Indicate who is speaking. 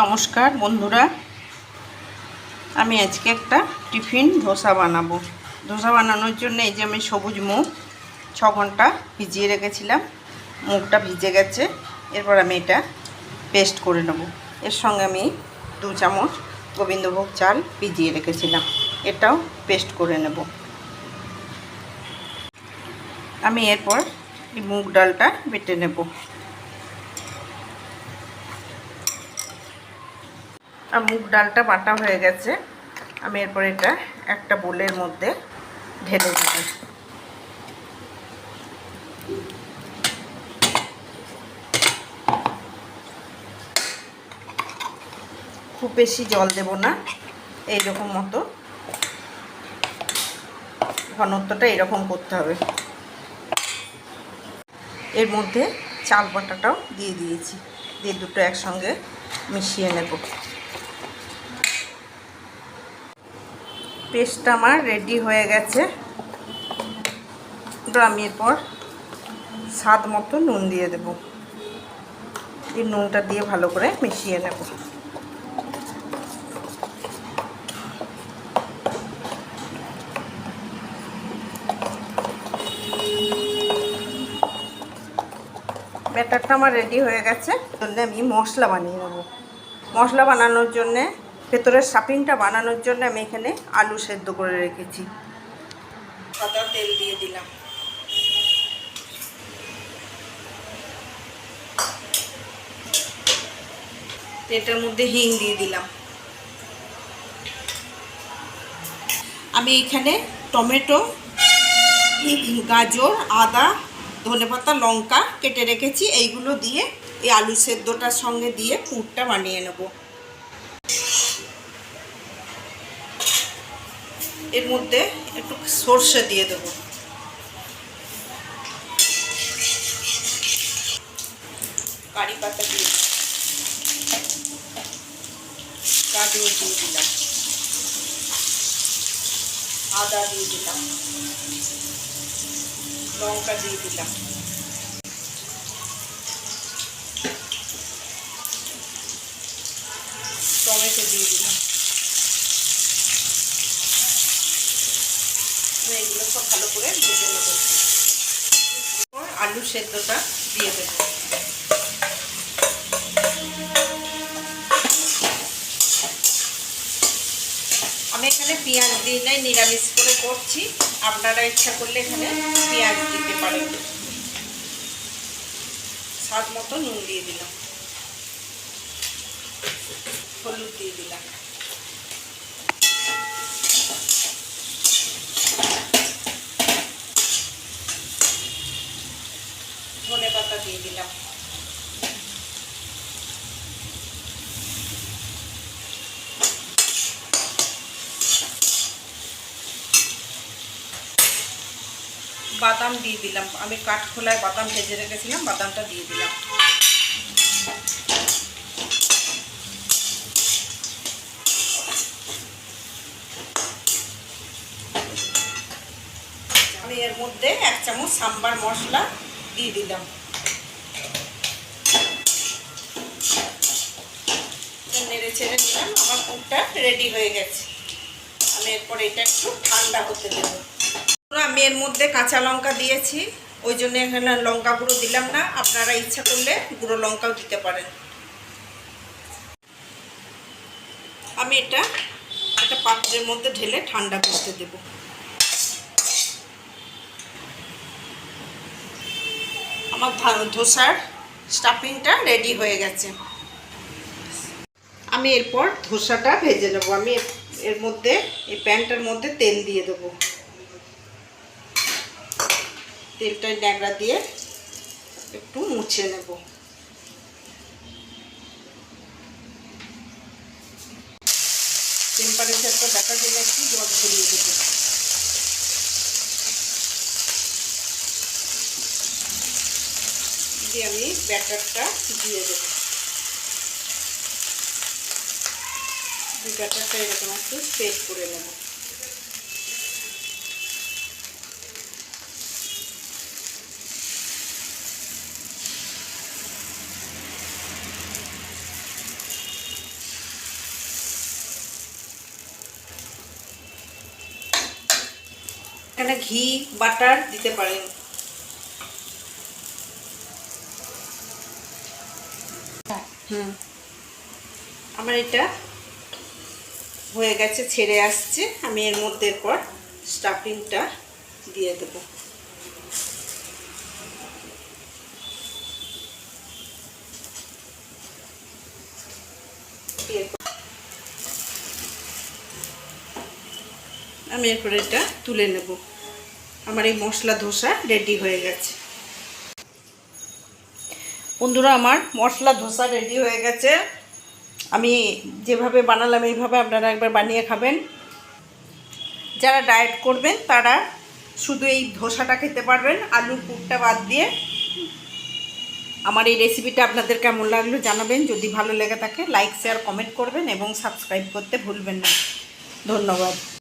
Speaker 1: নমস্কার বন্ধুরা, আমি আজকে একটা টিফিন ধোসা বানাবো। ধোসা বানানোর জন্য এই যে আমি সবুজ মুগ 6 ঘন্টা ভিজিয়ে রেখেছিলাম। মুগটা ভিজে গেছে। এরপর আমি এটা পেস্ট করে নেব। এর সঙ্গে আমি 2 চামচ গোবিন্দভোগ চাল ভিজিয়ে রেখেছিলাম, এটাও পেস্ট করে নেব। আমি এরপর এই মুগ ডালটা বেটে নেব। আর মুগ ডালটা বাটা হয়ে গেছে। আমি এরপর এটা একটা বোলের মধ্যে ঢেলে দেব। খুব বেশি জল দেব না, এইরকম মতো ঘনত্বটা এরকম করতে হবে। এর মধ্যে চাল বাটাটাও দিয়ে দিয়েছি, দিয়ে দুটো একসঙ্গে মিশিয়ে নেব। পেস্টটা আমার রেডি হয়ে গেছে। তো আমি এরপর স্বাদ মতো নুন দিয়ে দেব। এই নুনটা দিয়ে ভালো করে মিশিয়ে নেব। ব্যাটারটা আমার রেডি হয়ে গেছে। জন্য আমি মশলা বানিয়ে নেব। মশলা বানানোর জন্যে, ভেতরের স্টাফিংটা বানানোর জন্য আমি এখানে আলু সেদ্ধ করে রেখেছি। সাদা তেল দিয়ে দিলাম। এটার মধ্যে হিং দিয়ে দিলাম। আমি এখানে টমেটো, গাজর, আদা, ধনেপাতা, লঙ্কা কেটে রেখেছি। এইগুলো দিয়ে এই আলু সেদ্ধটার সঙ্গে দিয়ে পুরটা বানিয়ে নেব। এর মধ্যে একটু সর্ষে দিয়ে দেব। কারি পাতা দিয়ে কাজু দিয়ে দিলাম, আদা দিয়ে দিলাম, লঙ্কা দিয়ে দিলাম, টমেটো দিয়ে দিলাম। এইগুলো সব ভালো করে ভেজে নেব। আলু সেদ্ধটা দিয়ে দেব। আমি এখানে পেঁয়াজ দিই নাই, নিরামিষ করে করছি। আপনারা ইচ্ছা করলে এখানে পেঁয়াজ দিতে পারেন। স্বাদ মতো নুন দিয়ে দিলাম, হলুদ দিয়ে দিলাম, ধনে পাতা দিয়ে দিলাম। বাদাম দিয়ে দিলাম। আমি কাঠখোলায় বাদাম ভেজে রেখেছিলাম, বাদামটা দিয়ে দিলাম। আমি এর মধ্যে 1 চামচ সাম্বার মশলা দিয়ে দিলাম। নেড়ে ছেড়ে নিলাম। আমার পুরটা রেডি হয়ে গেছে। আমি এরপর এটা একটু ঠান্ডা হতে দেব। আমি এর মধ্যে কাঁচা লঙ্কা দিয়েছি, ওই জন্য এখানে লঙ্কা গুঁড়ো দিলাম না। আপনারা ইচ্ছা করলে গুঁড়ো লঙ্কাও দিতে পারেন। আমি এটা একটা পাত্রের মধ্যে ঢেলে ঠান্ডা করতে দেব। আমার ধোসার স্টাফিংটা রেডি হয়ে গেছে। আমি এরপর ধোসাটা ভেজে নেব। আমি এর মধ্যে, এই প্যানটার মধ্যে তেল দিয়ে দেবো। তেলটা ন্যাকড়া দিয়ে একটু মুছে নেব। টেম্পারেচারটা দেখার জন্য একটু জল ছড়িয়ে দেবো। দিয়ে আমি ব্যাটারটা দিয়ে দেবো। ব্যাটারটা এরকম একটু স্প্রেড করে নেব। এখানে ঘি বাটার দিতে পারেন। আমার এটা হয়ে গেছে, ছেড়ে আসছে। আমি এর মধ্যে এরপর স্টাফিংটা দিয়ে দেব। আমি এরপর এটা তুলে নেব। আমার এই মশলা ধোসা রেডি হয়ে গেছে। বন্ধুরা, আমার মশলা ধোসা রেডি হয়ে গেছে। আমি যেভাবে বানালাম এইভাবে আপনারা একবার বানিয়ে খাবেন। যারা ডায়েট করবেন তারা শুধু এই ধোসাটা খেতে পারবেন, আলুর পুরটা বাদ দিয়ে। আমার এই রেসিপিটা আপনাদের কেমন লাগলো জানাবেন। যদি ভালো লেগে থাকে লাইক শেয়ার কমেন্ট করবেন এবং সাবস্ক্রাইব করতে ভুলবেন না। ধন্যবাদ।